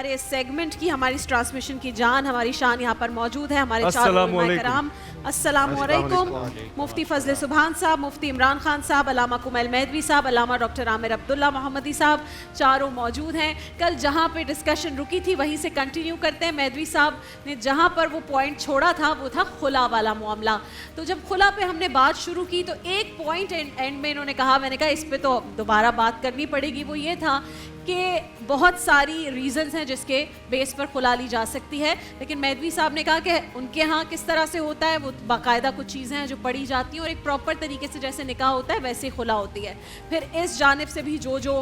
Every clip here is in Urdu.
ہمارے اس سیگمنٹ کی, ہماری اس ٹرانسمیشن کی جان, ہماری شان یہاں پر موجود ہے. ہمارے چاروں علماء کرام, السلام علیکم. مفتی فضل سبحان صاحب, مفتی عمران خان صاحب, علامہ کمیل مہدوی صاحب, علامہ ڈاکٹر عامر عبداللہ محمدی صاحب, چاروں موجود ہیں. کل جہاں پہ ڈسکشن رکی تھی وہیں سے کنٹینیو کرتے ہیں. مہدوی صاحب نے جہاں پر وہ پوائنٹ چھوڑا تھا وہ تھا خلا والا معاملہ. تو جب خلا پہ ہم نے بات شروع کی تو ایک پوائنٹ اینڈ میں انہوں نے کہا, میں نے کہا اس پہ تو دوبارہ بات کرنی پڑے گی, وہ یہ تھا کہ بہت ساری ریزنز ہیں جس کے بیس پر خلا لی جا سکتی ہے. لیکن مہدوی صاحب نے کہا کہ ان کے ہاں کس طرح سے ہوتا ہے, وہ باقاعدہ کچھ چیزیں ہیں جو پڑھی جاتی ہیں اور ایک پراپر طریقے سے جیسے نکاح ہوتا ہے ویسے خلا ہوتی ہے. پھر اس جانب سے بھی جو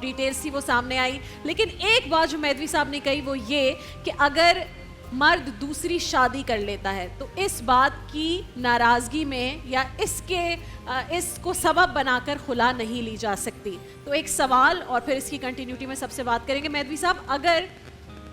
ڈیٹیلز تھی وہ سامنے آئی. لیکن ایک بات جو مہدوی صاحب نے کہی وہ یہ کہ اگر مرد دوسری شادی کر لیتا ہے تو اس بات کی ناراضگی میں یا اس کو سبب بنا کر خلا نہیں لی جا سکتی. تو ایک سوال اور پھر اس کی کنٹینیوٹی میں سب سے بات کریں گے. مہدوی صاحب, اگر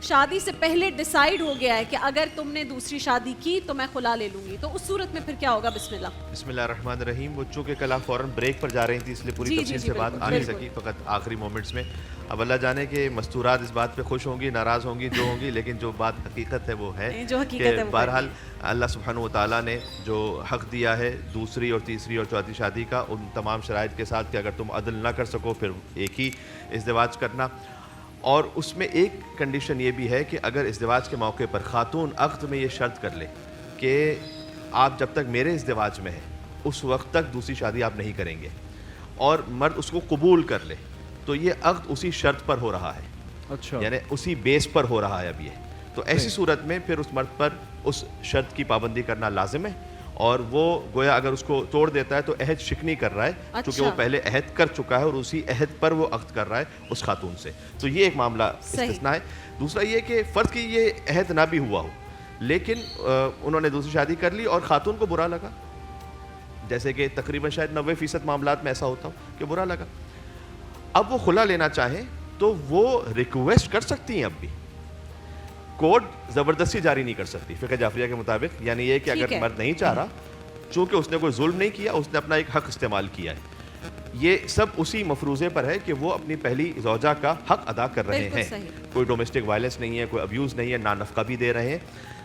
شادی سے پہلے ڈیسائیڈ ہو گیا ہے کہ اگر تم نے دوسری شادی کی تو میں خلا لے لوں گی, تو اس صورت میں پھر کیا ہوگا؟ بسم اللہ. بسم اللہ الرحمن الرحیم. وہ چونکہ کل آپ فوراً بریک پر جا رہی تھی اس لیے پوری تفصیل سے بات آ نہیں سکی, فقط آخری مومنٹس میں. اب اللہ جانے کہ مستورات اس بات پہ خوش ہوں گی, ناراض ہوں گی, جو ہوں گی, لیکن جو بات حقیقت ہے وہ ہے کہ بہرحال اللہ سبحانہ و تعالیٰ نے جو حق دیا ہے دوسری اور تیسری اور چوتھی شادی کا, ان تمام شرائط کے ساتھ کہ اگر تم عدل نہ کر سکو پھر ایک ہی ازدواج کرنا. اور اس میں ایک کنڈیشن یہ بھی ہے کہ اگر ازدواج کے موقع پر خاتون عقد میں یہ شرط کر لے کہ آپ جب تک میرے ازدواج میں ہیں اس وقت تک دوسری شادی آپ نہیں کریں گے, اور مرد اس کو قبول کر لے, تو یہ عقد اسی شرط پر ہو رہا ہے. اچھا, یعنی اسی بیس پر ہو رہا ہے اب یہ. تو ایسی صورت میں پھر اس مرد پر اس شرط کی پابندی کرنا لازم ہے, اور وہ گویا اگر اس کو توڑ دیتا ہے تو عہد شکنی کر رہا ہے, کیونکہ وہ پہلے عہد کر چکا ہے اور اسی عہد پر وہ عقد کر رہا ہے اس خاتون سے. تو یہ ایک معاملہ استثناء ہے. دوسرا یہ کہ فرض کی یہ عہد نہ بھی ہوا ہو لیکن انہوں نے دوسری شادی کر لی اور خاتون کو برا لگا, جیسے کہ تقریباً شاید 90% معاملات میں ایسا ہوتا ہو کہ برا لگا, اب وہ خلا لینا چاہیں تو وہ ریکویسٹ کر سکتی ہیں. اب بھی کوڈ زبردستی جاری نہیں کر سکتی فقہ جعفریہ کے مطابق. یعنی یہ کہ اگر مرد نہیں چاہ رہا, چونکہ اس نے کوئی ظلم نہیں کیا, اس نے اپنا ایک حق استعمال کیا ہے, یہ سب اسی مفروضے پر ہے کہ وہ اپنی پہلی زوجہ کا حق ادا کر رہے ہیں. کوئی ڈومیسٹک وائلنس نہیں ہے, کوئی ابیوز نہیں ہے, نان نفقہ بھی دے رہے ہیں.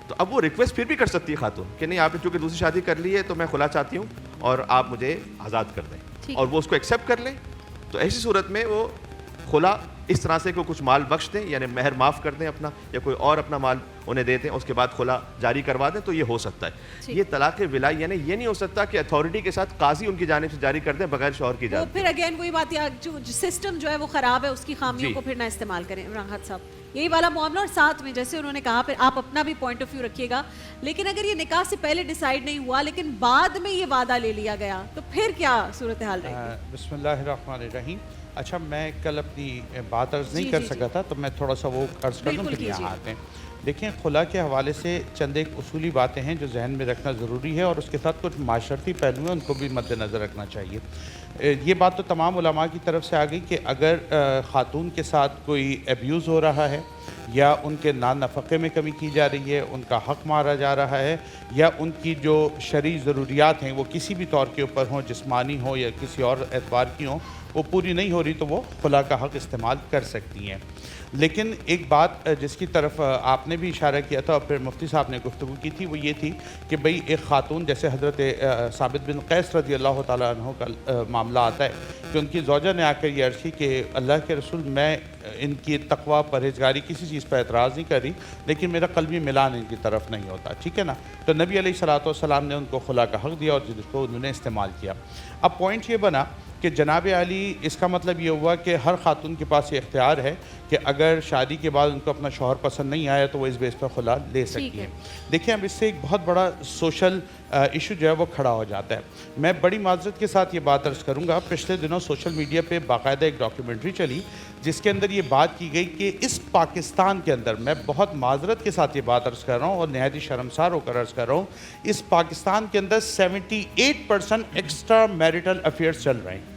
تو اب وہ ریکویسٹ پھر بھی کر سکتی ہے خاتون کہ نہیں, آپ نے چونکہ دوسری شادی کر لی ہے تو میں خلا چاہتی ہوں اور آپ مجھے آزاد کر دیں, اور وہ اس کو ایکسیپٹ کر لیں. تو ایسی صورت میں وہ خلا اس طرح سے کہ کچھ مال بخش دیں, یعنی مہر معاف کر دیں اپنا, یا کوئی اور اپنا مال انہیں دے دیں, اس کے بعد خلا جاری کروا دیں, تو یہ ہو سکتا ہے. یہ طلاق ولائی یعنی یہ نہیں ہو سکتا کہ اتھارٹی کے ساتھ قاضی ان کی جانب سے جاری کر دیں بغیر شوہر کی اجازت. پھر اگین وہی بات ہے, جو سسٹم جو ہے وہ خراب ہے, اس کی خامیوں کو پھر نہ استعمال کریں. عمران خان صاحب, یہی والا معاملہ. اور ساتھ میں جیسے انہوں نے کہا, پھر آپ اپنا بھی پوائنٹ آف ویو رکھیے گا, لیکن اگر یہ نکاح سے پہلے ڈیسائیڈ نہیں ہوا لیکن بعد میں یہ وعدہ لے لیا گیا تو پھر کیا صورتحال رہے گی؟ بسم اللہ الرحمن الرحیم. اچھا, میں کل اپنی بات عرض نہیں کر سکا تھا تو میں تھوڑا سا وہ عرض کر دوں پھر یہاں آتے ہیں. دیکھیں, خلا کے حوالے سے چند ایک اصولی باتیں ہیں جو ذہن میں رکھنا ضروری ہے, اور اس کے ساتھ کچھ معاشرتی پہلو ہیں ان کو بھی مد نظر رکھنا چاہیے. یہ بات تو تمام علماء کی طرف سے آ گئی کہ اگر خاتون کے ساتھ کوئی ایبیوز ہو رہا ہے, یا ان کے نان نفقے میں کمی کی جا رہی ہے, ان کا حق مارا جا رہا ہے, یا ان کی جو شرعی ضروریات ہیں وہ کسی بھی طور کے اوپر ہوں, جسمانی ہوں یا کسی اور اعتبار کی ہوں, وہ پوری نہیں ہو رہی, تو وہ خلا کا حق استعمال کر سکتی ہیں. لیکن ایک بات جس کی طرف آپ نے بھی اشارہ کیا تھا اور پھر مفتی صاحب نے گفتگو کی تھی, وہ یہ تھی کہ بھئی ایک خاتون, جیسے حضرت ثابت بن قیس رضی اللہ تعالیٰ عنہ کا معاملہ آتا ہے کہ ان کی زوجہ نے آ کر یہ عرض کی کہ اللہ کے رسول, میں ان کی تقویٰ پرہیزگاری کسی چیز پر اعتراض نہیں کر رہی, لیکن میرا قلبی ملان ان کی طرف نہیں ہوتا, ٹھیک ہے نا. تو نبی علیہ الصلوۃ والسلام نے ان کو خلا کا حق دیا اور جس کو انہوں نے استعمال کیا. اب پوائنٹ یہ بنا کہ جناب علی, اس کا مطلب یہ ہوا کہ ہر خاتون کے پاس یہ اختیار ہے کہ اگر شادی کے بعد ان کو اپنا شوہر پسند نہیں آیا تو وہ اس بیس پر خلا لے سکتی ہیں. دیکھیں, اب اس سے ایک بہت بڑا سوشل ایشو جو ہے وہ کھڑا ہو جاتا ہے. میں بڑی معذرت کے ساتھ یہ بات عرض کروں گا, پچھلے دنوں سوشل میڈیا پہ باقاعدہ ایک ڈاکیومنٹری چلی جس کے اندر یہ بات کی گئی کہ اس پاکستان کے اندر, میں بہت معذرت کے ساتھ یہ بات عرض کر رہا ہوں اور نہایت ہی شرمسار ہو کر عرض کر رہا ہوں, اس پاکستان کے اندر 78% ایکسٹرا میریٹل افیئرز چل رہے ہیں.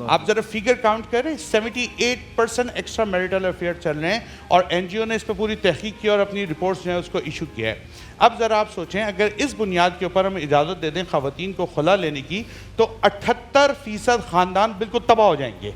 آپ ذرا فیگر کاؤنٹ کریں, 78% ایکسٹرا میریٹل افیئر چل رہے ہیں, اور این جی او نے اس پہ پوری تحقیق کی اور اپنی رپورٹس جو ہیں اس کو ایشو کیا ہے. اب ذرا آپ سوچیں, اگر اس بنیاد کے اوپر ہم اجازت دے دیں خواتین کو خلا لینے کی تو 78% خاندان بالکل تباہ ہو جائیں گے.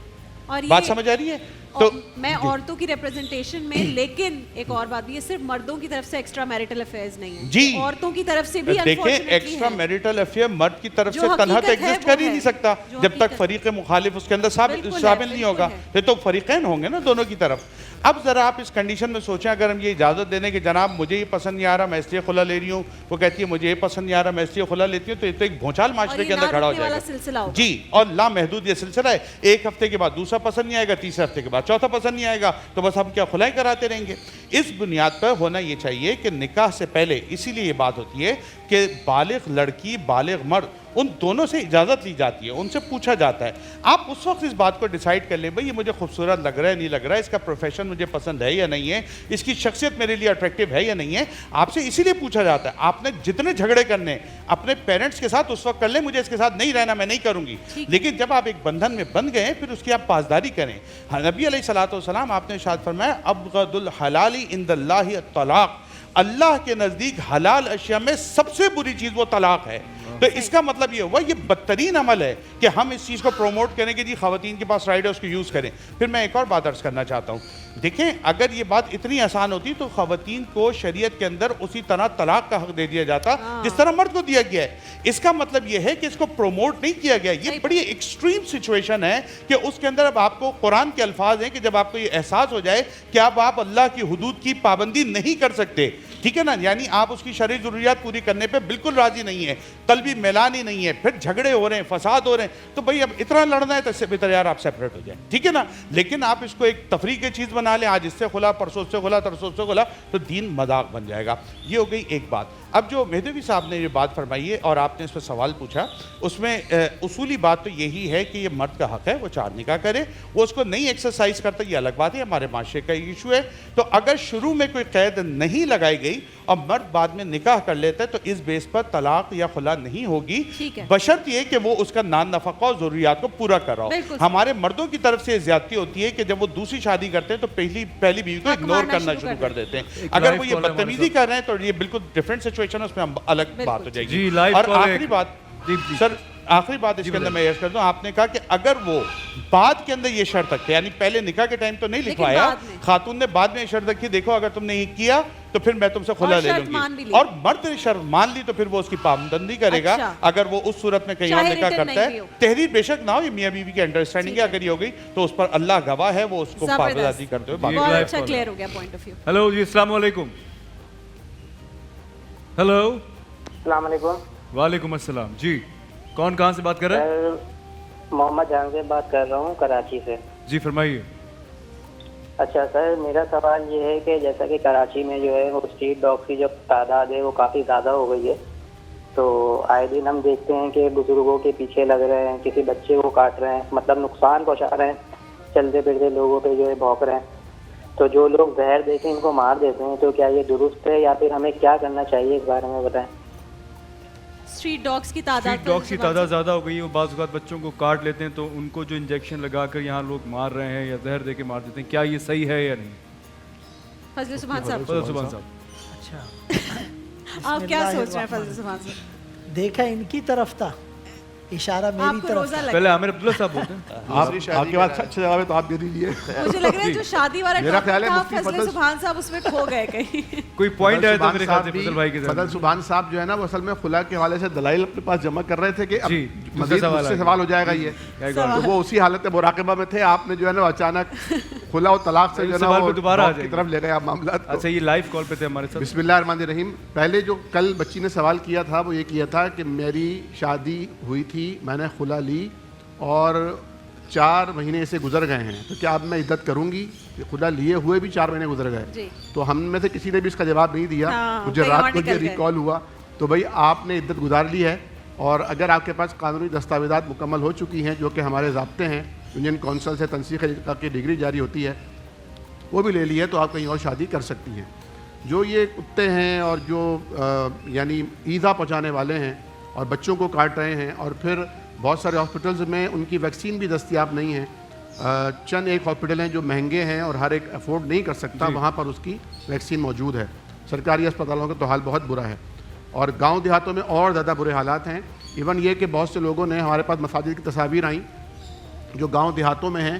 بات سمجھ آ رہی ہے؟ تو میں عورتوں کی ریپرزنٹیشن میں، لیکن ایک اور بات بھی ہے، صرف مردوں کی طرف سے ایکسٹرا میرٹل افیئرز نہیں ہیں جی، عورتوں کی طرف سے بھی دیکھیں ایکسٹرا میریٹل افیئر مرد کی طرف سے تنہا تو ایگزسٹ کر ہی نہیں سکتا جب تک فریق مخالف اس کے اندر شامل نہیں ہوگا، یہ تو فریقین ہوں گے نا دونوں کی طرف. اب ذرا آپ اس کنڈیشن میں سوچیں، اگر ہم یہ اجازت دیں کہ جناب مجھے یہ پسند نہیں آ رہا میں اس لیے خلا لے رہی ہوں، وہ کہتی ہے مجھے یہ پسند نہیں آ رہا میں اس لیے خلا لیتی ہوں، تو یہ تو ایک بھونچال معاشرے کے اندر کھڑا ہو جائے گا. جی، اور لامحدود یہ سلسلہ ہے، ایک ہفتے کے بعد دوسرا پسند نہیں آئے گا، تیسرے ہفتے کے بعد چوتھا پسند نہیں آئے گا، تو بس ہم کیا خلائیں کراتے رہیں گے. اس بنیاد پر ہونا یہ چاہیے کہ نکاح سے پہلے، اسی لیے یہ بات ہوتی ہے کہ بالغ لڑکی بالغ مرد ان دونوں سے اجازت لی جاتی ہے، ان سے پوچھا جاتا ہے. آپ اس وقت اس بات کو ڈیسائیڈ کر لیں بھئی یہ مجھے خوبصورت لگ رہا ہے نہیں لگ رہا ہے، اس کا پروفیشن مجھے پسند ہے یا نہیں ہے، اس کی شخصیت میرے لیے اٹریکٹیو ہے یا نہیں ہے. آپ سے اسی لیے پوچھا جاتا ہے. آپ نے جتنے جھگڑے کرنے اپنے پیرنٹس کے ساتھ اس وقت کر لیں، مجھے اس کے ساتھ نہیں رہنا، میں نہیں کروں گی، لیکن جب آپ ایک بندھن میں بندھ گئے پھر اس کی آپ پاسداری کریں. نبی علیہ الصلوۃ والسلام آپ نے ارشاد فرمایا ابغض الحلال عند اللہ الطلاق، اللہ کے نزدیک حلال اشیاء میں سب سے بری چیز وہ طلاق ہے. تو اس کا مطلب یہ ہوا یہ بدترین عمل ہے کہ ہم اس چیز کو پروموٹ کریں کہ جی خواتین کے پاس رائٹ ہے اس کو یوز کریں. پھر میں ایک اور بات عرض کرنا چاہتا ہوں، دیکھیں اگر یہ بات اتنی آسان ہوتی تو خواتین کو شریعت کے اندر اسی طرح طلاق کا حق دے دیا جاتا جس طرح مرد کو دیا گیا ہے. اس کا مطلب یہ ہے کہ اس کو پروموٹ نہیں کیا گیا. یہ بڑی ایکسٹریم سچویشن ہے کہ اس کے اندر اب آپ کو قرآن کے الفاظ ہیں کہ جب آپ کو یہ احساس ہو جائے کہ اب آپ اللہ کی حدود کی پابندی نہیں کر سکتے، ٹھیک ہے نا، یعنی آپ اس کی شرعی ضروریات پوری کرنے پہ بالکل راضی نہیں ہے، قلبی میلان ہی نہیں ہے، پھر جھگڑے ہو رہے ہیں، فساد ہو رہے ہیں، تو بھئی اب اتنا لڑنا ہے تو اس سے بہتر یار آپ سیپریٹ ہو جائیں، ٹھیک ہے نا. لیکن آپ اس کو ایک تفریح کی چیز بنا لیں، آج اس سے خلا پرسوں سے خلا ترسوں سے خلا، تو دین مذاق بن جائے گا. یہ ہو گئی ایک بات. اب جو مہدوی صاحب نے یہ بات فرمائی ہے اور آپ نے اس پہ سوال پوچھا، اس میں اصولی بات تو یہی ہے کہ یہ مرد کا حق ہے وہ 4 نکاح کرے، وہ اس کو نہیں ایکسرسائز کرتا یہ الگ بات ہے، ہمارے معاشرے کا ایشو ہے. تو اگر شروع میں کوئی قید نہیں لگائی گئی اور مرد بعد میں نکاح کر لیتا ہے تو اس بیس پر طلاق یا خلا نہیں ہوگی، بشرط یہ کہ وہ اس کا نان نفقہ اور ضروریات کو پورا کر رہا ہو. ہمارے مردوں کی طرف سے زیادتی ہوتی ہے کہ جب وہ دوسری شادی کرتے ہیں تو پہلی بیوی کو اگنور کرنا شروع کر دیتے ہیں. اگر وہ یہ بدتمیزی کر رہے ہیں تو یہ بالکل ڈیفرنٹ سچویشن ہے، اس میں الگ بات ہو جائے گی. اور آخری بات سر، آخری بات اس کے اندر میں عرض کر دوں، آپ نے کہا کہ اگر وہ بعد کے اندر یہ شرط رکھتے، یعنی پہلے نکاح کے ٹائم تو نہیں لکھوایا، خاتون نے بعد میں یہ شرط رکھی دیکھو اگر تم نے یہ کیا تو پھر میں تم سے خلا لے لوں گی، اور مرد نے شرط مان لی تو پھر وہ اس کی پابندی کرے گا. اگر وہ اس صورت میں کہیں اور نکاح کرتا ہے، تحریر بے شک نہ ہو، یہ میاں بیوی کی انڈرسٹینڈنگ ہے، اگر یہ ہو گئی تو اس پر اللہ گواہ ہے، وہ اس کو پابندی کرتے ہوئے بہت اچھا کلیئر ہو گیا پوائنٹ آف ویو. ہیلو جی، السلام علیکم. ہیلو، السلام علیکم. وعلیکم السلام. جی کون کہاں سے بات کر رہے ہیں؟ محمد جہاں سے بات کر رہا ہوں، کراچی سے. جی فرمائیے. اچھا سر، میرا سوال یہ ہے کہ جیسا کہ کراچی میں جو ہے وہ اسٹریٹ ڈاگ کی جو تعداد ہے وہ کافی زیادہ ہو گئی ہے، تو آئے دن ہم دیکھتے ہیں کہ بزرگوں کے پیچھے لگ رہے ہیں، کسی بچے کو کاٹ رہے ہیں، مطلب نقصان پہنچا رہے ہیں، چلتے پھرتے لوگوں پہ جو ہے بھونک رہے ہیں. تو جو لوگ زہر دے کے ان کو مار دیتے ہیں، تو کیا یہ درست ہے یا پھر ہمیں کیا کرنا چاہیے اس بارے میں بتائیں. اسٹریٹ ڈاگس کی تعداد زیادہ ہو گئی ہے، بعض اوقات بچوں کو کاٹ لیتے ہیں تو ان کو جو انجیکشن لگا کر یہاں لوگ مار رہے ہیں یا زہر دے کے مار دیتے ہیں، کیا یہ صحیح ہے یا نہیں؟ فضل سبحان صاحب. اچھا آپ کیا سوچ رہے ہیں فضل سبحان صاحب؟ دیکھا ان کی طرف تھا، اشارہ میری طرف. پہلے عامر عبداللہ صاحب بولتے ہیں. آپ کے بعد اچھا جواب ہے تو آپ دے دیجیے. مجھے لگ رہا ہے جو شادی والا ٹاپک تھا فضل سبحان صاحب اس میں کھو گئے کہیں. کوئی پوائنٹ ہے تو میرے خیال سے فضل بھائی کے ساتھ. فضل سبحان صاحب جو ہے نا وہ اصل میں خلا کے حوالے سے دلائل اپنے پاس جمع کر رہے تھے کہ مزید مجھ سے سوال ہو جائے گا یہ، تو وہ اسی حالت مراقبہ میں تھے. آپ نے جو ہے نا اچانک خلا و طلاق سے جو ہے نا وہ دوبارہ کی طرف لے گئے آپ معاملات. اچھا یہ لائیو کال پہ تھے ہمارے ساتھ. بسم اللہ الرحمن الرحیم. پہلے جو کل بچی نے سوال کیا تھا وہ یہ کیا تھا کہ میری شادی ہوئی تھی، میں نے خلا لی اور 4 مہینے سے گزر گئے ہیں، تو کیا اب میں عدت کروں گی؟ خلا لیے ہوئے بھی 4 مہینے گزر گئے. تو ہم میں سے کسی نے بھی اس کا جواب نہیں دیا. مجھے رات کو یہ ریکال ہوا. تو بھائی آپ نے عدت گزار لی ہے، اور اگر آپ کے پاس قانونی دستاویزات مکمل ہو چکی ہیں جو کہ ہمارے ضابطے ہیں، یونین کونسل سے تنسیخ کی ڈگری جاری ہوتی ہے، وہ بھی لے لی ہے، تو آپ کہیں اور شادی کر سکتی ہیں. جو یہ کتے ہیں اور جو یعنی ایذا پہنچانے والے ہیں اور بچوں کو کاٹ رہے ہیں، اور پھر بہت سارے ہاسپٹلز میں ان کی ویکسین بھی دستیاب نہیں ہے. چند ایک ہاسپٹل ہیں جو مہنگے ہیں اور ہر ایک افورڈ نہیں کر سکتا، وہاں پر اس کی ویکسین موجود ہے. سرکاری اسپتالوں کا تو حال بہت برا ہے، اور گاؤں دیہاتوں میں اور زیادہ برے حالات ہیں. ایون یہ کہ بہت سے لوگوں نے، ہمارے پاس مساجد کی تصاویر آئیں جو گاؤں دیہاتوں میں ہیں،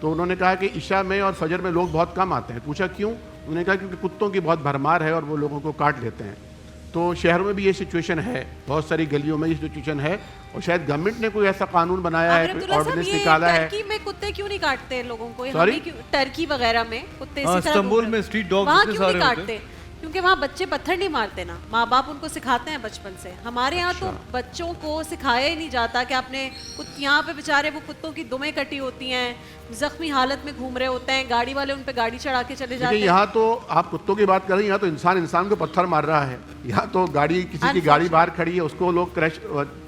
تو انہوں نے کہا کہ عشاء میں اور فجر میں لوگ بہت کم آتے ہیں. پوچھا کیوں؟ انہوں نے کہا کیونکہ کتوں کی بہت بھرمار ہے اور وہ لوگوں کو کاٹ لیتے ہیں. تو شہروں میں بھی یہ سچویشن ہے, بہت ساری گلیوں میں یہ سچویشن ہے, اور شاید گورنمنٹ نے کوئی ایسا قانون بنایا ہے, کوئی آرڈیننس نکالا ہے. ترکی میں کتے کیوں نہیں کاٹتے لوگوں کو؟ Sorry? ترکی وغیرہ میں کتے اسی طرح استنبول میں اسٹریٹ ڈاگ وہاں کتنے کیوں نہیں سارے کاٹتے؟ کیونکہ وہاں بچے پتھر نہیں مارتے نا, ماں باپ ان کو سکھاتے ہیں بچپن سے. ہمارے یہاں تو بچوں کو سکھایا ہی نہیں جاتا کہ آپ نے یہاں پہ بیچارے وہ کتوں کی دمیں کٹی ہوتی ہیں, زخمی حالت میں گھوم رہے ہوتے ہیں, گاڑی والے ان پہ گاڑی چڑھا کے چلے جاتے ہیں. یہاں تو آپ کتوں کی بات کر رہے ہیں, یہاں تو انسان کو پتھر مار رہا ہے. یہاں تو گاڑی, کسی کی گاڑی باہر کھڑی ہے, اس کو لوگ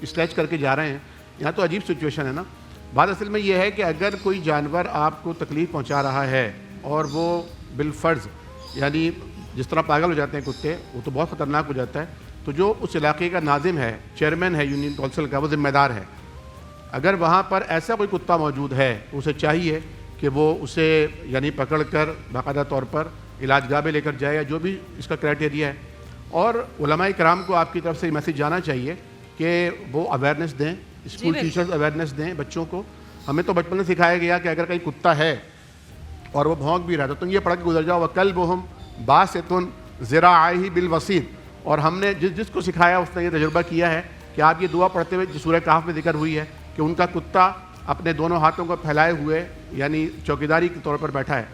اسکریچ کر کے جا رہے ہیں. یہاں تو عجیب سچویشن ہے نا. بات اصل میں یہ ہے کہ اگر کوئی جانور آپ کو تکلیف پہنچا رہا ہے اور وہ بالفرض, یعنی جس طرح پاگل ہو جاتے ہیں کتے, وہ تو بہت خطرناک ہو جاتا ہے, تو جو اس علاقے کا ناظم ہے, چیئرمین ہے یونین کونسل کا, وہ ذمہ دار ہے. اگر وہاں پر ایسا کوئی کتا موجود ہے تو اسے چاہیے کہ وہ اسے یعنی پکڑ کر باقاعدہ طور پر علاج گاہ میں لے کر جائے, یا جو بھی اس کا کرائٹیریا ہے. اور علماء کرام کو آپ کی طرف سے یہ میسیج جانا چاہیے کہ وہ اویئرنیس دیں, اسکول ٹیچرز اویئرنیس دیں بچوں کو. ہمیں تو بچپن سے سکھایا گیا کہ اگر کہیں کتا ہے اور وہ بھونک بھی رہا تو تم یہ پڑھ کے گزر جاؤ, وَكَلْبُهُمْ بَاسِطٌ ذِرَاعَيْهِ بِالْوَصِيدِ. اور ہم نے جس کو سکھایا اس نے یہ تجربہ کیا ہے کہ آپ یہ دعا پڑھتے ہوئے, جو سورہ کہف میں ذکر ہوئی ہے کہ ان کا کتا اپنے دونوں ہاتھوں کو پھیلائے ہوئے یعنی چوکیداری کے طور پر بیٹھا ہے.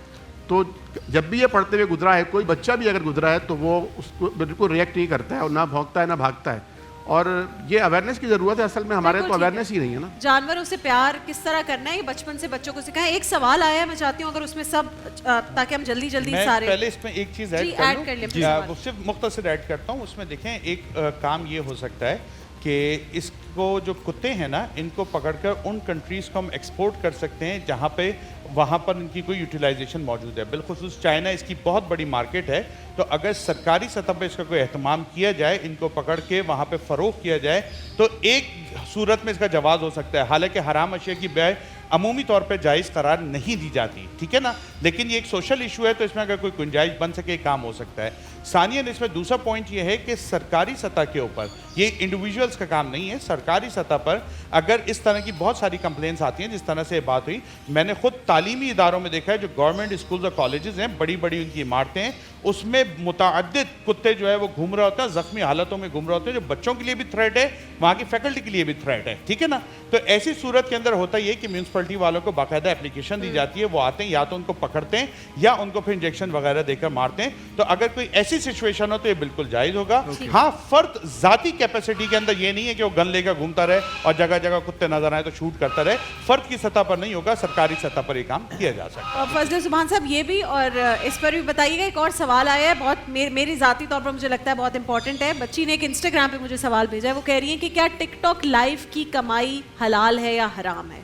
تو جب بھی یہ پڑھتے ہوئے گزرا ہے, کوئی بچہ بھی اگر گزرا ہے تو وہ اس کو بالکل ریئیکٹ نہیں کرتا ہے, اور نہ بھونکتا ہے نہ بھاگتا ہے. اور یہ اویئرنیس کی ضرورت ہے, اصل میں ہمارے تو اویئرنیس ہی نہیں ہے نا. جانوروں سے پیار کس طرح کرنا ہے یہ بچپن سے بچوں کو سکھائیں. ایک سوال آیا ہے, میں چاہتی ہوں اگر اس میں سب, تاکہ ہم جلدی سارے پہلے اس میں ایک چیز ایڈ کر لیں, وہ صرف مختصر ایڈ کرتا ہوں. اس میں دیکھیں ایک کام یہ ہو سکتا ہے کہ اس کو جو کتے ہیں نا, ان کو پکڑ کر ان کنٹریز کو ہم ایکسپورٹ کر سکتے ہیں جہاں پہ وہاں پر ان کی کوئی یوٹیلائزیشن موجود ہے. بالخصوص چائنا اس کی بہت بڑی مارکیٹ ہے. تو اگر سرکاری سطح پہ اس کا کوئی اہتمام کیا جائے, ان کو پکڑ کے وہاں پہ فروغ کیا جائے, تو ایک صورت میں اس کا جواز ہو سکتا ہے. حالانکہ حرام اشیاء کی بیع عمومی طور پہ جائز قرار نہیں دی جاتی, ٹھیک ہے نا, لیکن یہ ایک سوشل ایشو ہے, تو اس میں اگر کوئی گنجائش بن سکے کام ہو سکتا ہے. ثانیاً اس میں دوسرا پوائنٹ یہ ہے کہ سرکاری سطح کے اوپر, یہ انڈیویجولز کا کام نہیں ہے, سرکاری سطح پر اگر اس طرح کی بہت ساری کمپلینس آتی ہیں جس طرح سے بات ہوئی, میں نے خود تعلیمی اداروں میں دیکھا ہے جو گورنمنٹ اسکولز اور کالجز ہیں, بڑی بڑی ان کی عمارتیں ہیں, اس میں متعدد کتے جو ہے وہ گھوم رہا ہوتا ہے, زخمی حالتوں میں گھوم رہا ہوتا ہے, جو بچوں کے لیے بھی تھریٹ ہے, وہاں کی فیکلٹی کے لیے بھی تھریٹ ہے, ٹھیک ہے نا. تو ایسی صورت کے اندر ہوتا یہ کہ میونسپلٹی والوں کو باقاعدہ اپلیکیشن دی جاتی ہے, وہ آتے ہیں, یا تو ان کو پکڑتے ہیں یا ان کو پھر انجیکشن وغیرہ دے کر مارتے ہیں. تو اگر کوئی ایسی سچویشن ہو تو یہ بالکل جائز ہوگا. ہاں, فرد ذاتی کیپیسٹی کے اندر یہ نہیں ہے کہ وہ گن لے کر گھومتا رہے اور جگہ جگہ کتے نظر آئے تو شوٹ کرتا رہے. فرد کی سطح پر نہیں ہوگا, سرکاری سطح پر یہ کام کیا جا سکتا ہے. فضل سبحان صاحب یہ بھی, اور اس پر بھی بتائیے گا. ایک اور سوال آیا ہے, بہت میری ذاتی طور پر مجھے لگتا ہے بہت امپورٹنٹ ہے. بچی نے ایک انسٹاگرام پہ مجھے سوال بھیجا ہے, وہ کہہ رہی ہیں کہ کیا ٹک ٹاک لائیو کی کمائی حلال ہے یا حرام ہے؟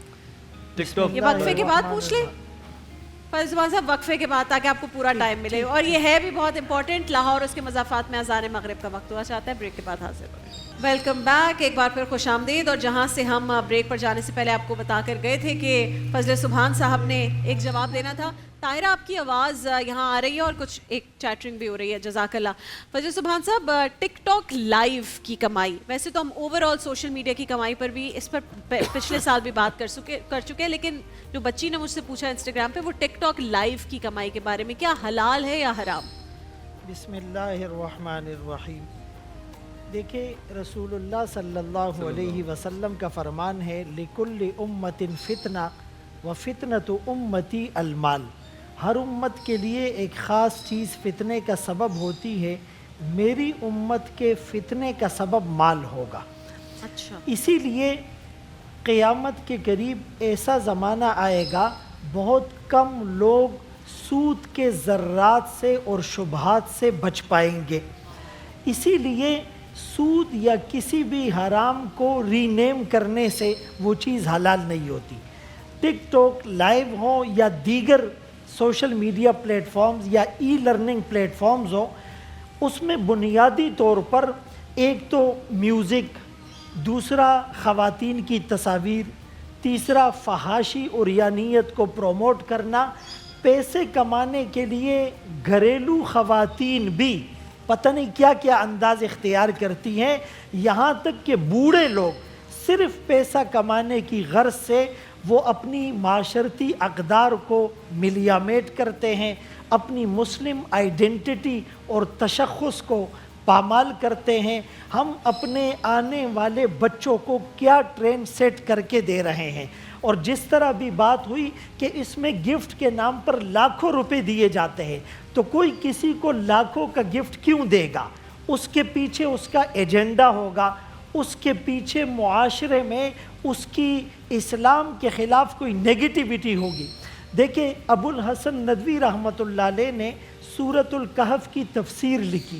ٹک ٹاک یہ وقفے کے بعد پوچھ لیں فضل سبحان صاحب, وقفے کے بعد, تاکہ آپ کو پورا ٹائم ملے. اور یہ ہے بھی بہت امپورٹنٹ, لاہور اس کے مضافات میں اذان مغرب کا وقت ہوا چاہتا ہے. بریک کے بعد حاضر ہوئے. ویلکم بیک, ایک بار پھر خوش آمدید. اور جہاں سے ہم بریک پر جانے سے پہلے آپ کو بتا کر گئے تھے کہ فضل سبحان صاحب نے ایک جواب دینا تھا. طاہرہ, آپ کی آواز یہاں آ رہی ہے اور کچھ ایک چیٹرنگ بھی ہو رہی ہے, جزاک اللہ. فضل سبحان صاحب, ٹک ٹاک لائیو کی کمائی, ویسے تو ہم اوور آل سوشل میڈیا کی کمائی پر بھی اس پر پچھلے سال بھی بات کر چکے ہیں, لیکن جو بچی نے مجھ سے پوچھا انسٹاگرام پہ, وہ ٹک ٹاک لائیو کی کمائی کے بارے میں, کیا حلال ہے یا حرام؟ بسم اللہ الرحمن الرحیم. دیکھیں, رسول اللہ صلی اللہ علیہ وسلم کا فرمان ہے, لِكُلِّ أُمَّةٍ فِتْنَةٌ وَفِتْنَةُ أُمَّتِي الْمَالِ. ہر امت کے لیے ایک خاص چیز فتنے کا سبب ہوتی ہے, میری امت کے فتنے کا سبب مال ہوگا. اچھا, اسی لیے قیامت کے قریب ایسا زمانہ آئے گا, بہت کم لوگ سود کے ذرات سے اور شبہات سے بچ پائیں گے. اسی لیے سود یا کسی بھی حرام کو ری نیم کرنے سے وہ چیز حلال نہیں ہوتی. ٹک ٹاک لائیو ہو یا دیگر سوشل میڈیا پلیٹ فارمز یا ای لرننگ پلیٹ فارمز ہو, اس میں بنیادی طور پر ایک تو میوزک, دوسرا خواتین کی تصاویر, تیسرا فحاشی اور یانیت کو پروموٹ کرنا. پیسے کمانے کے لیے گھریلو خواتین بھی پتہ نہیں کیا کیا انداز اختیار کرتی ہیں, یہاں تک کہ بوڑھے لوگ صرف پیسہ کمانے کی غرض سے وہ اپنی معاشرتی اقدار کو ملیامیٹ کرتے ہیں، اپنی مسلم آئیڈینٹی اور تشخص کو پامال کرتے ہیں۔ ہم اپنے آنے والے بچوں کو کیا ٹرین سیٹ کر کے دے رہے ہیں، اور جس طرح بھی بات ہوئی کہ اس میں گفٹ کے نام پر لاکھوں روپے دیے جاتے ہیں، تو کوئی کسی کو لاکھوں کا گفٹ کیوں دے گا؟ اس کے پیچھے اس کا ایجنڈا ہوگا، اس کے پیچھے معاشرے میں اس کی اسلام کے خلاف کوئی نیگیٹیوٹی ہوگی۔ دیکھیں ابو الحسن ندوی رحمۃ اللہ علیہ نے سورۃ الکہف کی تفسیر لکھی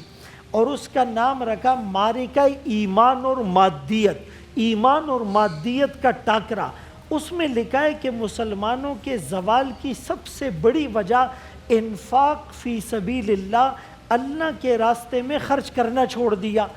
اور اس کا نام رکھا معرکہ ایمان اور مادیت، ایمان اور مادیت کا ٹاکرا۔ اس میں لکھا ہے کہ مسلمانوں کے زوال کی سب سے بڑی وجہ انفاق فی سبیل اللہ کے راستے میں خرچ کرنا چھوڑ دیا۔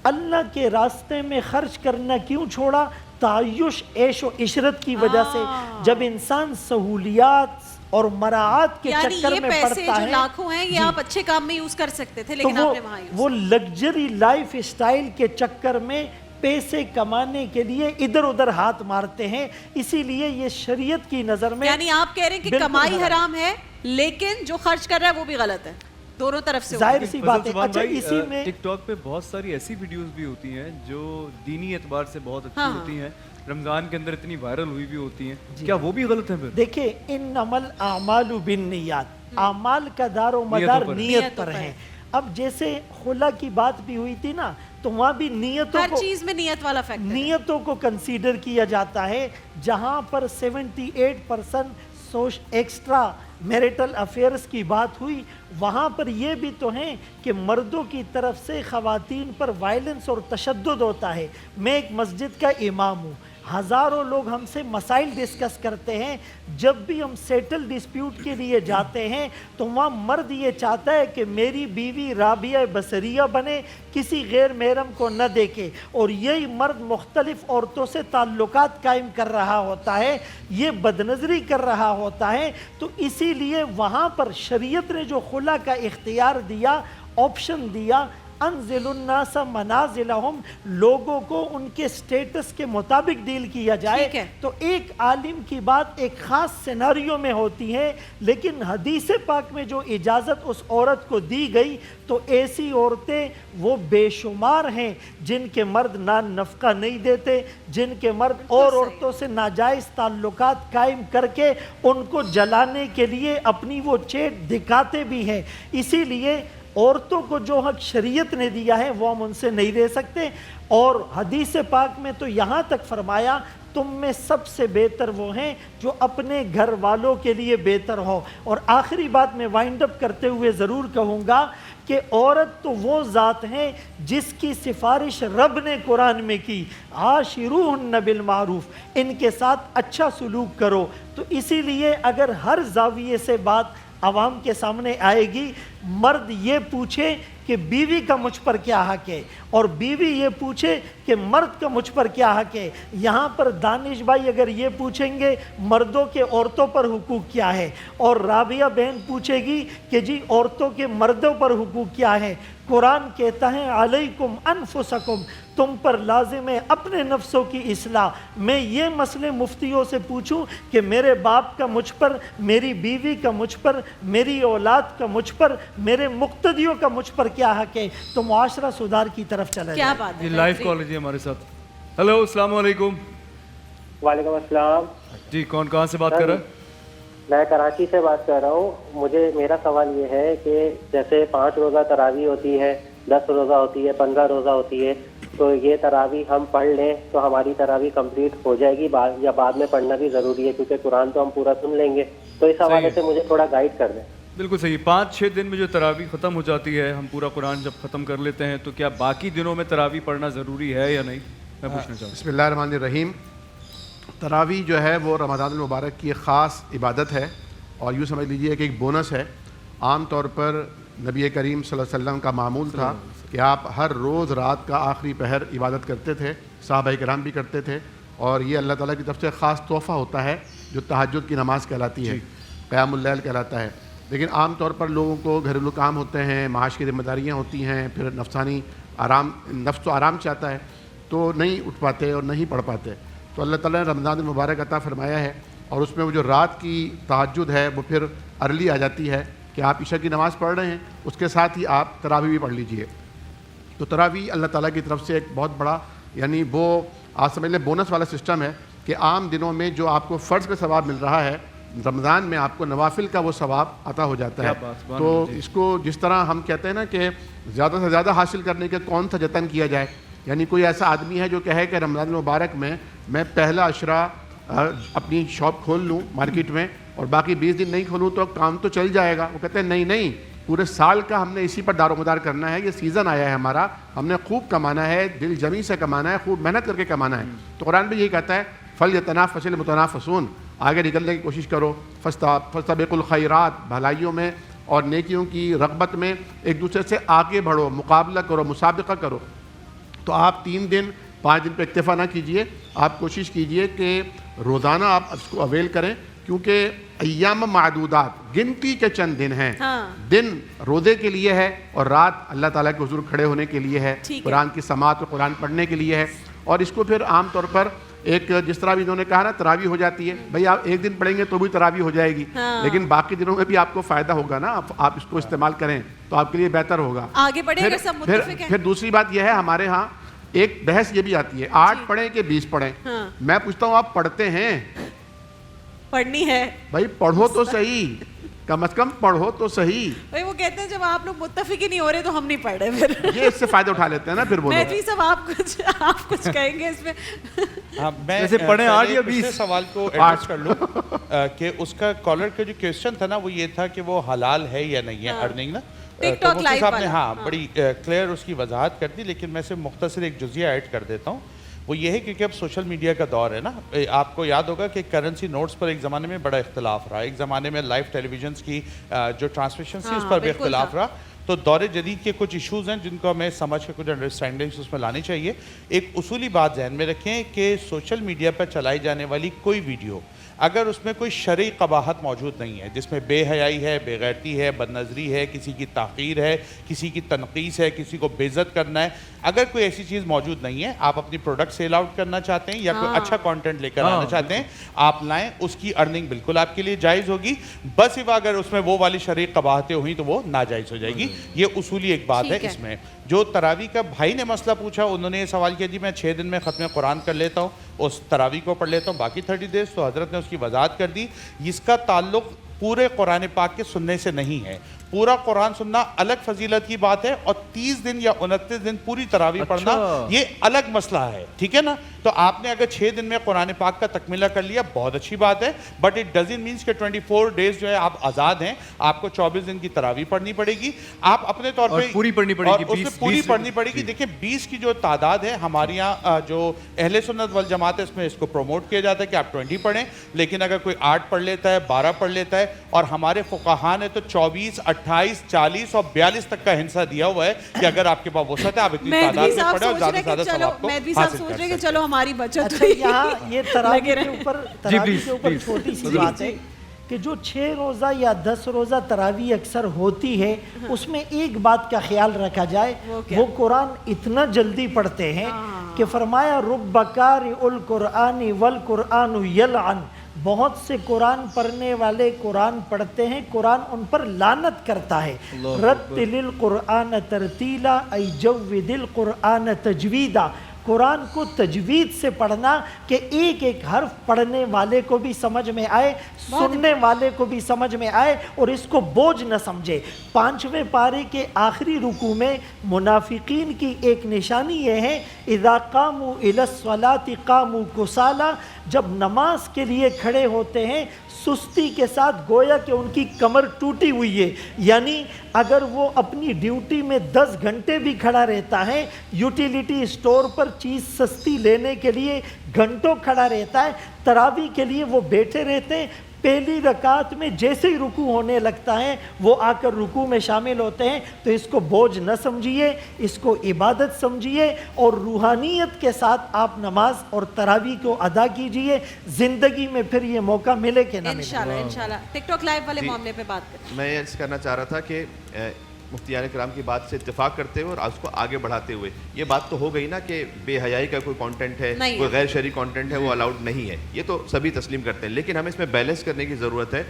اللہ کے راستے میں خرچ کرنا کیوں چھوڑا؟ تعیش، عیش و عشرت کی وجہ سے۔ جب انسان سہولیات اور مراعات کے چکر میں پڑتا ہے، جو لاکھوں ہیں یہ آپ اچھے کام میں یوز کر سکتے تھے، لیکن آپ نے وہاں وہ لگژری لائف اسٹائل کے چکر میں پیسے کمانے کے لیے ادھر ادھر ہاتھ مارتے ہیں۔ اسی لیے یہ شریعت کی نظر میں، یعنی آپ کہہ رہے ہیں کہ کمائی حرام ہے لیکن جو خرچ کر رہا ہے وہ بھی غلط ہے، دونوں طرف سے ظاہر سی بات ہے۔ اچھا اسی میں ٹک ٹاک پہ بہت ساری ایسی ویڈیوز بھی ہوتی ہیں جو دینی اعتبار سے بہت اچھی ہوتی ہیں، رمضان کے اندر اتنی وائرل ہوئی بھی ہوتی ہیں، کیا وہ بھی غلط ہیں؟ پھر دیکھیں انما الاعمال بالنیات، اعمال کا دار و مدار نیت پر ہے۔ اب جیسے خلا کی بات بھی ہوئی تھی نا، تو وہاں بھی نیتوں ہر کو، چیز میں نیت والا فیکٹر ہے، نیتوں کو کنسیڈر کیا جاتا ہے۔ جہاں پر 78% ایکسٹرا میریٹل افیئرز کی بات ہوئی، وہاں پر یہ بھی تو ہیں کہ مردوں کی طرف سے خواتین پر وائلنس اور تشدد ہوتا ہے۔ میں ایک مسجد کا امام ہوں، ہزاروں لوگ ہم سے مسائل ڈسکس کرتے ہیں۔ جب بھی ہم سیٹل ڈسپیوٹ کے لیے جاتے ہیں تو وہاں مرد یہ چاہتا ہے کہ میری بیوی رابعہ بصریہ بنے، کسی غیر محرم کو نہ دیکھے، اور یہی مرد مختلف عورتوں سے تعلقات قائم کر رہا ہوتا ہے، یہ بدنظری کر رہا ہوتا ہے۔ تو اسی لیے وہاں پر شریعت نے جو خلا کا اختیار دیا، آپشن دیا، انزل الناس منازلہم، لوگوں کو ان کے سٹیٹس کے مطابق ڈیل کیا جائے، تو ایک عالم کی بات ایک خاص سیناریو میں ہوتی ہے، لیکن حدیث پاک میں جو اجازت اس عورت کو دی گئی، تو ایسی عورتیں وہ بے شمار ہیں جن کے مرد نان نفقہ نہیں دیتے، جن کے مرد اور عورتوں سے ناجائز تعلقات قائم کر کے ان کو جلانے کے لیے اپنی وہ چیٹ دکھاتے بھی ہیں۔ اسی لیے عورتوں کو جو حق شریعت نے دیا ہے وہ ہم ان سے نہیں دے سکتے۔ اور حدیث پاک میں تو یہاں تک فرمایا تم میں سب سے بہتر وہ ہیں جو اپنے گھر والوں کے لیے بہتر ہو۔ اور آخری بات میں وائنڈ اپ کرتے ہوئے ضرور کہوں گا کہ عورت تو وہ ذات ہیں جس کی سفارش رب نے قرآن میں کی، عاشروہن بالمعروف، ان کے ساتھ اچھا سلوک کرو۔ تو اسی لیے اگر ہر زاویے سے بات عوام کے سامنے آئے گی، مرد یہ پوچھے کہ بیوی کا مجھ پر کیا حق ہے، اور بیوی یہ پوچھے کہ مرد کا مجھ پر کیا حق ہے۔ یہاں پر دانش بھائی اگر یہ پوچھیں گے مردوں کے عورتوں پر حقوق کیا ہے، اور رابعہ بہن پوچھے گی کہ جی عورتوں کے مردوں پر حقوق کیا ہے، قرآن کہتا ہے علیکم انفسکم، تم پر لازم ہے اپنے نفسوں کی اصلاح۔ میں یہ مسئلے مفتیوں سے پوچھوں کہ میرے باپ کا مجھ پر، میری بیوی کا مجھ پر، میری اولاد کا مجھ پر، میرے مقتدیوں کا مجھ پر کیا حق ہے، تو معاشرہ سدھار کی طرف چلا جائے۔ کیا بات ہے، لائیو کال ہے ہمارے ساتھ۔ ہلو، السلام علیکم۔ وعلیکم السلام جی، کون کہاں سے بات کر رہا ہے؟ میں کراچی سے بات کر رہا ہوں۔ میرا سوال یہ ہے کہ جیسے 5 روزہ تراویح ہوتی ہے، 10 روزہ ہوتی ہے، 15 روزہ ہوتی ہے، تو یہ تراویح ہم پڑھ لیں تو ہماری تراویح کمپلیٹ ہو جائے گی یا بعد میں پڑھنا بھی ضروری ہے، کیونکہ قرآن تو ہم پورا سن لیں گے؟ تو اس حوالے سے مجھے تھوڑا گائیڈ کر دیں۔ بالکل صحیح، 5-6 دن میں جو تراویح ختم ہو جاتی ہے، ہم پورا قرآن جب ختم کر لیتے ہیں تو کیا باقی دنوں میں تراویح پڑھنا ضروری ہے یا نہیں؟ میں پوچھنا چاہوں۔ بسم اللہ الرحمن الرحیم۔ تراویح جو ہے وہ رمضان المبارک کی ایک خاص عبادت ہے، اور یوں سمجھ لیجیے کہ ایک بونس ہے۔ عام طور پر نبی کریم صلی اللہ علیہ وسلم کا معمول تھا کہ آپ ہر روز رات کا آخری پہر عبادت کرتے تھے، صحابہ کرام بھی کرتے تھے، اور یہ اللہ تعالیٰ کی طرف سے خاص تحفہ ہوتا ہے جو تہجد کی نماز کہلاتی ہے، قیام اللیل کہلاتا ہے۔ لیکن عام طور پر لوگوں کو گھریلو کام ہوتے ہیں، معاش کی ذمہ داریاں ہوتی ہیں، پھر نفسانی آرام، نفس تو آرام چاہتا ہے، تو نہیں اٹھ پاتے اور نہیں پڑھ پاتے. تو اللہ تعالیٰ نے رمضان المبارک عطا فرمایا ہے, اور اس میں وہ جو رات کی تہجد ہے وہ پھر ارلی آ جاتی ہے کہ آپ عشاء کی نماز پڑھ رہے ہیں, اس کے ساتھ ہی آپ تراویح بھی پڑھ لیجئے. تو تراویح اللہ تعالیٰ کی طرف سے ایک بہت بڑا, یعنی وہ آپ سمجھ لیں بونس والا سسٹم ہے کہ عام دنوں میں جو آپ کو فرض کا ثواب مل رہا ہے, رمضان میں آپ کو نوافل کا وہ ثواب عطا ہو جاتا ہے. تو اس کو جس طرح ہم کہتے ہیں نا کہ زیادہ سے زیادہ حاصل کرنے کے کون سا جتن کیا جائے, یعنی کوئی ایسا آدمی ہے جو کہے کہ رمضان المبارک میں پہلا عشرہ اپنی شاپ کھول لوں مارکیٹ میں اور باقی 20 دن نہیں کھولوں تو کام تو چل جائے گا. وہ کہتے ہیں نہیں, پورے سال کا ہم نے اسی پر دار و مدار کرنا ہے, یہ سیزن آیا ہے ہمارا, ہم نے خوب کمانا ہے, دل جمی سے کمانا ہے, خوب محنت کر کے کمانا ہے. تو قرآن بھی یہی کہتا ہے فَلْيَتَنَافَسِ الْمُتَنَافِسُونَ, آگے نکلنے کی کوشش کرو, فَاسْتَبِقُوا الْخَيْرَاتِ, بھلائیوں میں اور نیکیوں کی رغبت میں ایک دوسرے سے آگے بڑھو, مقابلہ کرو, مسابقہ کرو. تو آپ 3 دن 5 دن پہ اکتفا نہ کیجئے, آپ کوشش کیجئے کہ روزانہ آپ اس کو اویل کریں, کیونکہ ایام معدودات, گنتی کے چند دن ہیں. دن روزے کے لیے ہے اور رات اللہ تعالیٰ کے حضور کھڑے ہونے کے لیے ہے, قرآن کی سماعت اور قرآن پڑھنے کے لیے ہے. اور اس کو پھر عام طور پر ایک جس طرح بھی انہوں نے کہا نا تراویح ہو جاتی ہے, بھئی آپ ایک دن پڑھیں گے تو بھی تراویح ہو جائے گی, لیکن باقی دنوں میں بھی آپ کو فائدہ ہوگا نا, آپ اس کو استعمال کریں تو آپ کے لیے بہتر ہوگا. آگے بڑھیں گے سب متفق ہیں. پھر دوسری بات یہ ہے, ہمارے ہاں ایک بحث یہ بھی آتی ہے 8 پڑھیں کہ 20 پڑھیں. میں پوچھتا ہوں آپ پڑھتے ہیں؟ پڑھنی ہے بھائی پڑھو تو صحیح, کم از کم پڑھو تو صحیح. بھائی وہ کہتے ہیں جب آپ لوگ متفق ہی نہیں ہو رہے تو ہم نہیں پڑھ رہے, پھر یہ اس سے فائدہ اٹھا لیتے ہیں نا. پھر بولو مہدوی صاحب آپ کچھ کہیں گے اس میں؟ میں جیسے پڑھیں 8 یا 20 سوال کو ایڈریس کر لوں کہ اس کا کالر کا جو کویسچن تھا نا وہ یہ تھا کہ وہ حلال ہے یا نہیں ہے ارننگ نا. تو مفتی صاحب نے بڑی کلیئر اس کی وضاحت کر دی, لیکن میں سے مختصر ایک جزیہ ایڈ کر دیتا ہوں. وہ یہ ہے کیونکہ اب سوشل میڈیا کا دور ہے نا, آپ کو یاد ہوگا کہ کرنسی نوٹس پر ایک زمانے میں بڑا اختلاف رہا, ایک زمانے میں لائیو ٹیلی ویژنس کی جو ٹرانسمیشن تھی اس پر بھی اختلاف رہا. تو دور جدید کے کچھ ایشوز ہیں جن کو ہمیں سمجھ کے کچھ انڈرسٹینڈنگس اس میں لانی چاہیے. ایک اصولی بات ذہن میں رکھیں کہ سوشل میڈیا پر چلائی جانے والی کوئی ویڈیو اگر اس میں کوئی شرعی قباحت موجود نہیں ہے, جس میں بے حیائی ہے, بے غیرتی ہے, بد نظری ہے, کسی کی تحقیر ہے, کسی کی تنقیص ہے, کسی کو بے عزت کرنا ہے, اگر کوئی ایسی چیز موجود نہیں ہے, آپ اپنی پروڈکٹ سیل آؤٹ کرنا چاہتے ہیں یا کوئی اچھا کانٹینٹ لے کر آنا چاہتے ہیں, آپ لائیں, اس کی ارننگ بالکل آپ کے لیے جائز ہوگی. بس اگر اس میں وہ والی شرعی قباحتیں ہوئیں تو وہ ناجائز ہو جائے گی. یہ اصولی ایک بات ہے اس میں. جو تراویح کا بھائی نے مسئلہ پوچھا, انہوں نے یہ سوال کیا جی میں 6 دن میں ختم قرآن کر لیتا ہوں, اس تراویح کو پڑھ لیتا ہوں, باقی 30 days, تو حضرت نے اس کی وضاحت کر دی. اس کا تعلق پورے قرآن پاک کے سننے سے نہیں ہے. پورا قرآن سننا الگ فضیلت کی بات ہے, اور 30 دن یا 29 دن پوری تراویح پڑھنا یہ الگ مسئلہ ہے. ٹھیک ہے نا. تو آپ نے اگر 6 دن میں قرآن پاک کا تکملہ کر لیا, بہت اچھی بات ہے, بٹ اٹ ڈزنٹ مینس کہ 24 days جو ہے آپ آزاد ہیں, آپ کو 24 دن کی تراویح پڑھنی پڑے گی. آپ اپنے طور پہ پوری پڑھنی پڑے گی, اس میں پوری پڑھنی پڑے گی. دیکھیں 20 کی جو تعداد ہے ہمارے یہاں جو اہل سنت والجماعت ہے اس میں اس کو پروموٹ کیا جاتا ہے کہ آپ 20 پڑھیں, لیکن اگر کوئی 8 پڑھ لیتا ہے, 12 پڑھ لیتا ہے, اور ہمارے فقہاء نے تو 24, 28, 40 اور 42 تک کا ہنسا دیا ہوا ہے کہ اگر آپ کے پاس وسعت ہے آپ اتنی تعداد میں پڑھیں اور زیادہ سے زیادہ ثواب کو حاصل کر سکیں. چلو ہماری بچت اچھا یہاں یہ تراویح کے اوپر چھوٹی سی بات ہے کہ جو 6 روزہ یا 10 روزہ تراویح اکثر ہوتی ہے, اس میں ایک بات کا خیال رکھا جائے, وہ قرآن اتنا جلدی پڑھتے ہیں کہ فرمایا رب قارئ القرآن والقرآن یلعن, بہت سے قرآن پڑھنے والے قرآن پڑھتے ہیں, قرآن ان پر لعنت کرتا ہے. رتل القرآن ترتیلا ای جود القرآن تجویدا, قرآن کو تجوید سے پڑھنا کہ ایک ایک حرف پڑھنے والے کو بھی سمجھ میں آئے, سننے والے کو بھی سمجھ میں آئے, اور اس کو بوجھ نہ سمجھے. 5ویں پارے کے آخری رکوع میں منافقین کی ایک نشانی یہ ہے اذا قاموا الی الصلاۃ قاموا کسالا, جب نماز کے لیے کھڑے ہوتے ہیں سستی کے ساتھ, گویا کہ ان کی کمر ٹوٹی ہوئی ہے. یعنی اگر وہ اپنی ڈیوٹی میں 10 گھنٹے بھی کھڑا رہتا ہے, یوٹیلیٹی اسٹور پر چیز سستی لینے کے لیے گھنٹوں کھڑا رہتا ہے, تراویح کے لیے وہ بیٹھے رہتے ہیں, پہلی رکعت میں جیسے ہی رکوع ہونے لگتا ہے وہ آ کر رکوع میں شامل ہوتے ہیں. تو اس کو بوجھ نہ سمجھیے, اس کو عبادت سمجھیے, اور روحانیت کے ساتھ آپ نماز اور تراویح کو ادا کیجئے. زندگی میں پھر یہ موقع ملے کہ نہ ملے. انشاءاللہ ٹک ٹاک لائیو والے معاملے پہ بات کریں. میں یہ کرنا چاہ رہا تھا کہ مفتیان کرام کی بات سے اتفاق کرتے ہوئے اور اس کو آگے بڑھاتے ہوئے. یہ بات تو ہو گئی نا کہ بے حیائی کا کوئی کانٹینٹ ہے, کوئی غیر شرعی کانٹینٹ ہے, وہ الاؤڈ نہیں ہے, یہ تو سبھی تسلیم کرتے ہیں, لیکن ہمیں اس میں بیلنس کرنے کی ضرورت ہے.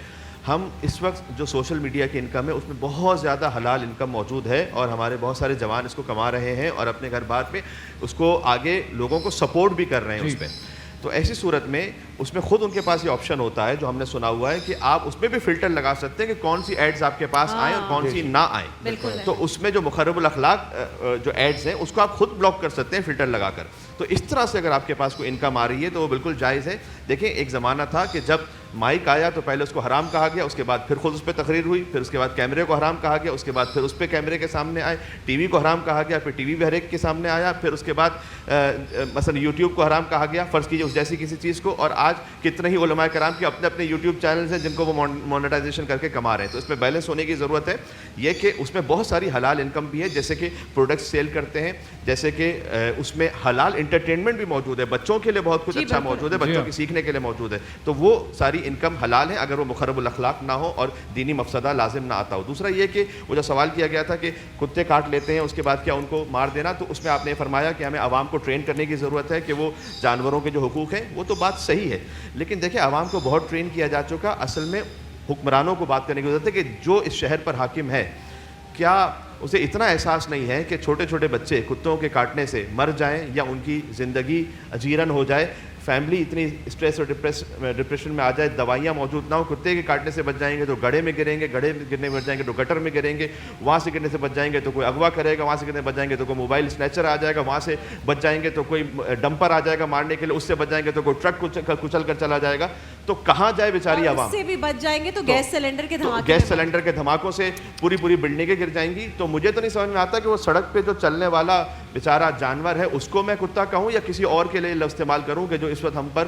ہم اس وقت جو سوشل میڈیا کی انکم ہے اس میں بہت زیادہ حلال انکم موجود ہے, اور ہمارے بہت سارے جوان اس کو کما رہے ہیں اور اپنے گھر بار پہ اس کو آگے لوگوں کو سپورٹ بھی کر رہے ہیں اس پہ. تو ایسی صورت میں اس میں خود ان کے پاس یہ آپشن ہوتا ہے جو ہم نے سنا ہوا ہے کہ آپ اس میں بھی فلٹر لگا سکتے ہیں کہ کون سی ایڈز آپ کے پاس آئیں اور کون سی نہ آئیں. تو اس میں جو مخرب الاخلاق جو ایڈز ہیں اس کو آپ خود بلاک کر سکتے ہیں فلٹر لگا کر. تو اس طرح سے اگر آپ کے پاس کوئی انکم آ رہی ہے تو وہ بالکل جائز ہے. دیکھیں ایک زمانہ تھا کہ جب مائک آیا تو پہلے اس کو حرام کہا گیا, اس کے بعد پھر خود اس پہ تقریر ہوئی, پھر اس کے بعد کیمرے کو حرام کہا گیا, اس کے بعد پھر اس پہ کیمرے کے سامنے آئے, ٹی وی کو حرام کہا گیا, پھر ٹی وی بھی ہر ایک کے سامنے آیا, پھر اس کے بعد مثلا یوٹیوب کو حرام کہا گیا, فرض کیجیے اس جیسی کسی چیز کو. اور آج کتنے ہی علماء کرام کے اپنے اپنے یوٹیوب چینلز ہیں جن کو وہ مونیٹائزیشن کر کے کما رہے ہیں. تو اس میں بیلنس ہونے کی ضرورت ہے. یہ کہ اس میں بہت ساری حلال انکم بھی ہے, جیسے کہ پروڈکٹس سیل کرتے ہیں, جیسے کہ اس میں حلال انٹرٹینمنٹ بھی موجود ہے, بچوں کے لیے بہت کچھ اچھا موجود ہے, بچوں کی سیکھنے کے لیے موجود ہے. تو وہ ساری انکم حلال ہے اگر وہ مخرب الاخلاق نہ ہو اور دینی مفسدہ لازم نہ آتا ہو. دوسرا یہ کہ وہ جو سوال کیا گیا تھا کہ کتے کاٹ لیتے ہیں اس کے بعد کیا ان کو مار دینا, تو اس میں آپ نے فرمایا کہ ہمیں عوام کو ٹرین کرنے کی ضرورت ہے کہ وہ جانوروں کے جو حقوق ہیں, وہ تو بات صحیح ہے, لیکن دیکھیں عوام کو بہت ٹرین کیا جا چکا. اصل میں حکمرانوں کو بات کرنے کی ضرورت ہے کہ جو اس شہر پر حاکم ہے کیا اسے اتنا احساس نہیں ہے کہ چھوٹے چھوٹے بچے کتوں کے کاٹنے سے مر جائیں یا ان کی زندگی اجیرن ہو جائے, فیملی اتنی اسٹریس اور ڈپریشن میں آ جائے, دوائیاں موجود نہ ہو, کتے کے کاٹنے سے بچ جائیں گے تو گڑھے میں گریں گے, گڑھے میں گرنے بچ جائیں گے تو گٹر میں گریں گے, وہاں سے گرنے سے بچ جائیں گے تو کوئی اغوا کرے گا, وہاں سے گرنے بچ جائیں گے تو کوئی موبائل اسنیچر آ جائے گا, وہاں سے بچ جائیں گے تو کوئی ڈمپر آ جائے گا مارنے کے لیے, اس سے بچ جائیں گے تو کوئی ٹرک کچل کر چلا جائے گا. تو کہاں جائے بیچاری عوام, اس سے بھی بچ جائیں گے تو گیس سلنڈر کے دھماکوں سے پوری بلڈنگیں گر جائیں گی. تو مجھے تو نہیں سمجھ میں آتا کہ وہ سڑک پہ جو چلنے والا بیچارہ جانور ہے اس کو میں کتا کہوں یا کسی اور کے لیے لفظ استعمال کروں کہ جو اس وقت ہم پر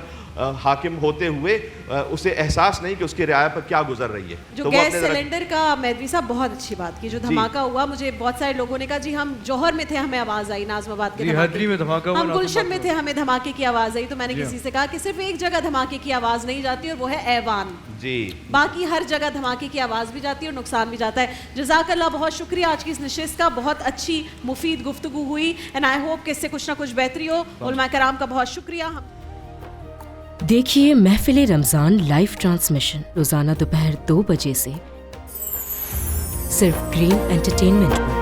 حاکم ہوتے ہوئے اسے احساس نہیں کہ اس کی رعایا پر کیا گزر رہی ہے. جو گیس سلنڈر کا میدوی صاحب بہت اچھی بات کی, جو دھماکہ ہوا, مجھے بہت سارے لوگوں نے کہا جی ہم جوہر میں تھے ہمیں آواز آئی, نازم آباد کے دھماکے, ہم گلشن میں تھے ہمیں دھماکے کی آواز آئی. تو میں نے کسی سے کہا کہ صرف ایک جگہ دھماکے کی آواز نہیں جاتی اور وہ ہے ایوان, جی باقی ہر جگہ دھماکے کی آواز بھی جاتی ہے اور نقصان بھی جاتا ہے. جزاک اللہ, بہت شکریہ آج کی اس نشست کا, بہت اچھی مفید گفتگو ہوئی, اینڈ آئی ہوپ کہ اس سے کچھ نہ کچھ بہتری ہو. علماء کرام کا بہت شکریہ. دیکھیے محفل رمضان لائیو ٹرانسمیشن روزانہ دوپہر 2 بجے سے صرف گرین انٹرٹینمنٹ.